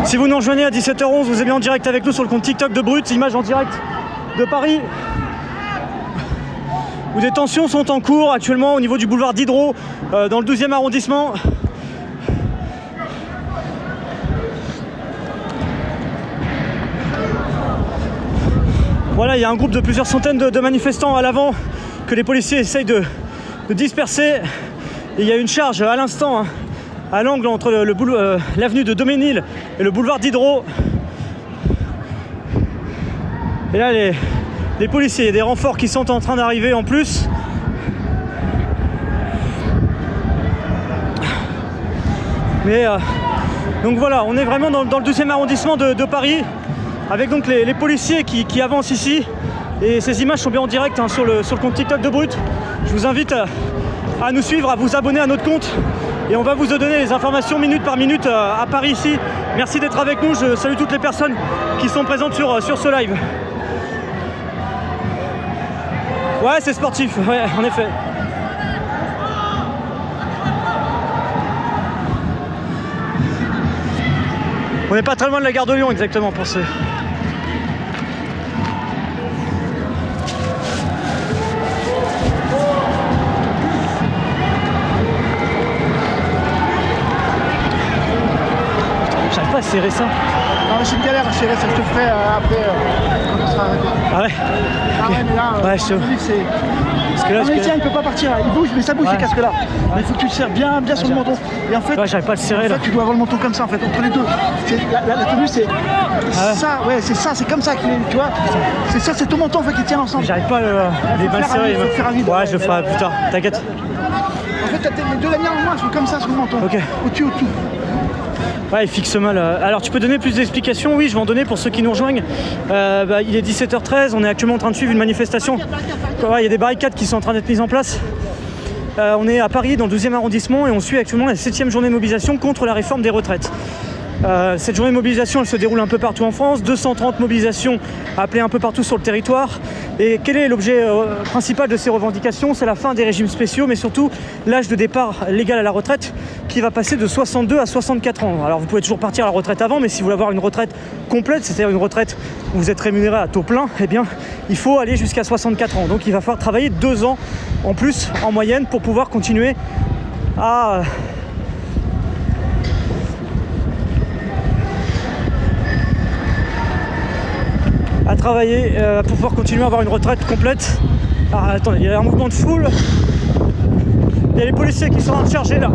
Si vous nous rejoignez à 17h11, vous êtes bien en direct avec nous sur le compte TikTok de Brut, images en direct de Paris, où des tensions sont en cours actuellement au niveau du boulevard Diderot, dans le 12e arrondissement. Voilà, il y a un groupe de plusieurs centaines de manifestants à l'avant que les policiers essayent de disperser. Et il y a une charge à l'instant, hein, à l'angle entre l'avenue de Daumesnil et le boulevard Diderot. Et là, les policiers, il y a des renforts qui sont en train d'arriver en plus. Mais donc voilà, on est vraiment dans le 12e arrondissement de Paris, avec donc les policiers qui avancent ici. Et ces images sont bien en direct, hein, sur le compte TikTok de Brut. Je vous invite à nous suivre, à vous abonner à notre compte. Et on va vous donner les informations minute par minute à Paris ici. Merci d'être avec nous. Je salue toutes les personnes qui sont présentes sur ce live. Ouais, c'est sportif, ouais, en effet. On n'est pas très loin de la gare de Lyon exactement pour ce... J'arrive pas à serrer ça. Non mais c'est une galère à serrer, ça je te ferai après quand on sera arrêté. Ah ouais. Ah ouais mais là, ouais, c'est... Parce que là, non mais tiens, il peut pas partir là, il bouge, mais ça bouge ces casques là. Mais il faut que tu le serres bien sur le menton. Et en fait, ouais, j'arrive pas à le serrer en fait, là. tu dois avoir le menton comme ça en fait, entre les deux. La tenue c'est ça, ouais c'est ça, c'est comme ça qu'il est, tu vois. C'est ça, c'est ton menton en fait qui tient ensemble. J'arrive pas à les mal serrer. Ouais, je le ferai plus tard, t'inquiète. En fait, les deux lanières en moins sont comme ça sur le menton. Ok. Au-dessus. Ouais, il fixe mal. Alors, tu peux donner plus d'explications? Oui, je vais en donner pour ceux qui nous rejoignent. Il est 17h13, on est actuellement en train de suivre une manifestation. Ouais, il y a des barricades qui sont en train d'être mises en place. On est à Paris, dans le 12e arrondissement, et on suit actuellement la 7e journée de mobilisation contre la réforme des retraites. Cette journée de mobilisation, elle se déroule un peu partout en France, 230 mobilisations appelées un peu partout sur le territoire. Et quel est l'objet principal de ces revendications? C'est la fin des régimes spéciaux, mais surtout l'âge de départ légal à la retraite qui va passer de 62 à 64 ans. Alors vous pouvez toujours partir à la retraite avant, mais si vous voulez avoir une retraite complète, c'est-à-dire une retraite où vous êtes rémunéré à taux plein, eh bien il faut aller jusqu'à 64 ans. Donc il va falloir travailler 2 ans en plus en moyenne pour pouvoir continuer à... travailler pour pouvoir continuer à avoir une retraite complète. Ah, attendez, il y a un mouvement de foule. Il y a les policiers qui sont en train de charger là.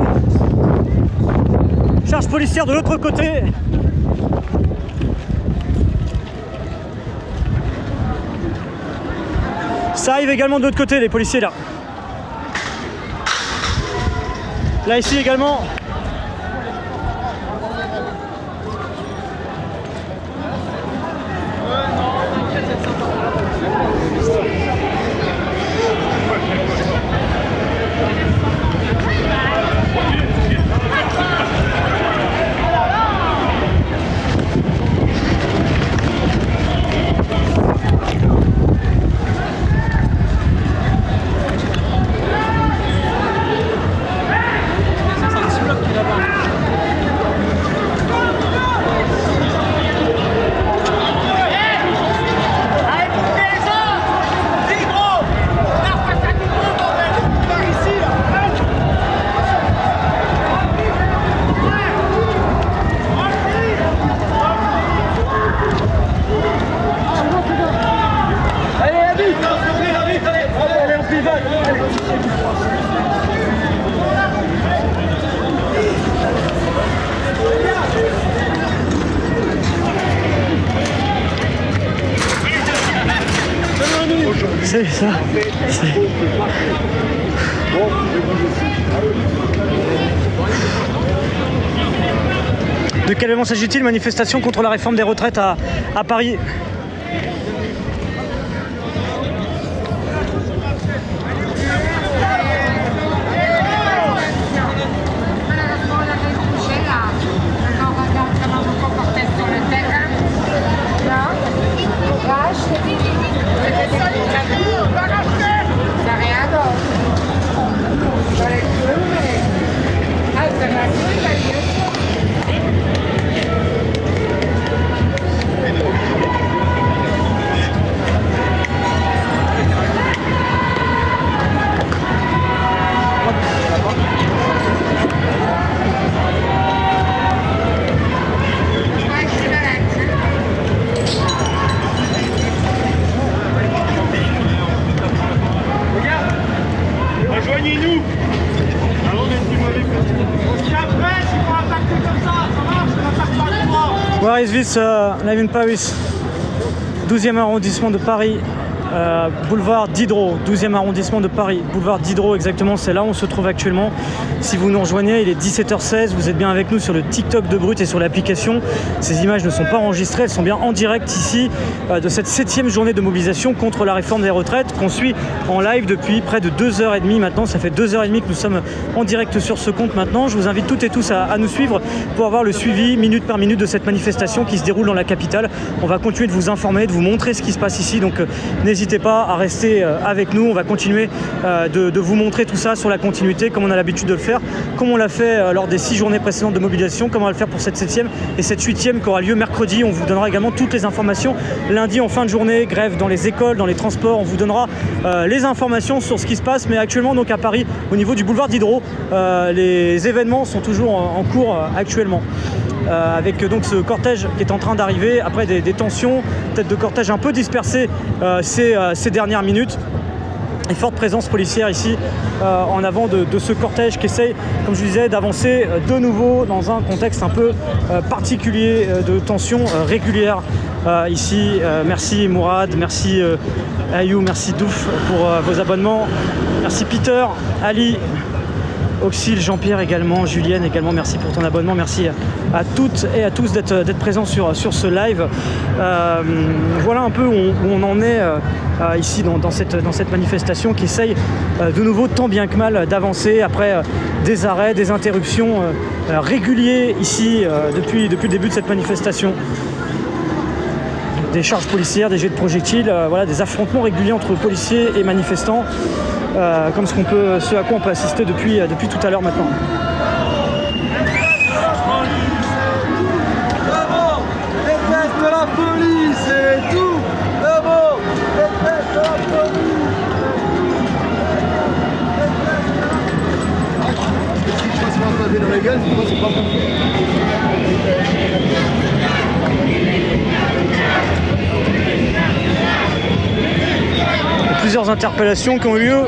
Charge policière de l'autre côté. Ça arrive également de l'autre côté, les policiers là. Là ici également. C'est ça. De quel événement s'agit-il? Manifestation contre la réforme des retraites à Paris. Where is this live in Paris? 12e arrondissement de Paris, boulevard Diderot, 12e arrondissement de Paris, boulevard Diderot exactement, c'est là où on se trouve actuellement. Si vous nous rejoignez, il est 17h16, vous êtes bien avec nous sur le TikTok de Brut et sur l'application. Ces images ne sont pas enregistrées, elles sont bien en direct ici de cette 7e journée de mobilisation contre la réforme des retraites qu'on suit en live depuis près de 2h30 maintenant. Ça fait 2h30 que nous sommes en direct sur ce compte maintenant. Je vous invite toutes et tous à nous suivre pour avoir le suivi minute par minute de cette manifestation qui se déroule dans la capitale. On va continuer de vous informer, de vous montrer ce qui se passe ici, donc n'hésitez pas à rester avec nous. On va continuer de vous montrer tout ça sur la continuité comme on a l'habitude de le faire, comme on l'a fait lors des 6 journées précédentes de mobilisation, comme on va le faire pour cette 7e et cette 8e qui aura lieu mercredi. On vous donnera également toutes les informations lundi en fin de journée, grève dans les écoles, dans les transports. On vous donnera les informations sur ce qui se passe, mais actuellement donc à Paris au niveau du boulevard Diderot, les événements sont toujours en cours actuellement. Avec donc ce cortège qui est en train d'arriver après des tensions, peut-être de cortège un peu dispersé ces dernières minutes. Et forte présence policière ici en avant de ce cortège qui essaye, comme je disais, d'avancer de nouveau dans un contexte un peu particulier de tensions régulières ici. Merci Mourad, merci Ayou, merci Douf pour vos abonnements, merci Peter, Ali, Auxil, Jean-Pierre également, Julienne également, merci pour ton abonnement, merci à toutes et à tous d'être présents sur ce live. Voilà un peu où on en est ici dans cette manifestation qui essaye de nouveau tant bien que mal d'avancer après des arrêts, des interruptions réguliers ici depuis le début de cette manifestation. Des charges policières, des jets de projectiles, voilà, des affrontements réguliers entre policiers et manifestants. Comme ce à quoi on peut assister depuis tout à l'heure maintenant. Bravo, déteste la police et tout. Bravo, déteste la police. Si je passe un pavé dans la gueule, c'est pas bon. Plusieurs interpellations qui ont eu lieu,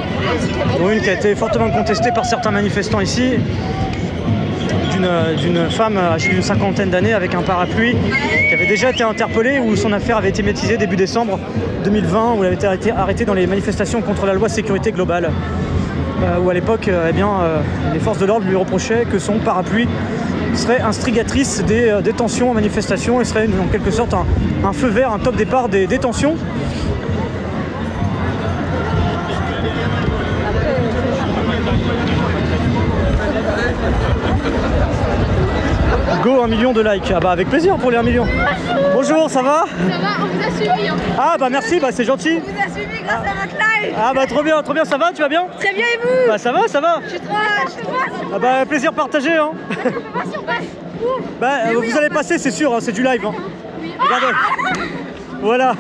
dont une qui a été fortement contestée par certains manifestants ici, d'une femme âgée d'une 50aine d'années avec un parapluie qui avait déjà été interpellée, où son affaire avait été médiatisée début décembre 2020, où elle avait été arrêtée dans les manifestations contre la loi sécurité globale, où à l'époque les forces de l'ordre lui reprochaient que son parapluie serait instigatrice des tensions en manifestation et serait en quelque sorte un feu vert, un top départ des tensions. Go, 1 million de likes. Ah bah avec plaisir pour les 1 million. Bonjour, ça va? Ça va, on vous a suivi. Hein. Ah bah merci, bah c'est gentil. On vous a suivi grâce à votre live. Ah bah trop bien, ça va, tu vas bien? Très bien et vous? Bah ça va. Je suis trop hâte. Ah bah plaisir partagé hein. On peut voir si on passe. Bah oui, vous allez passer c'est sûr, hein, c'est du live hein. Oui. Regardez. Voilà.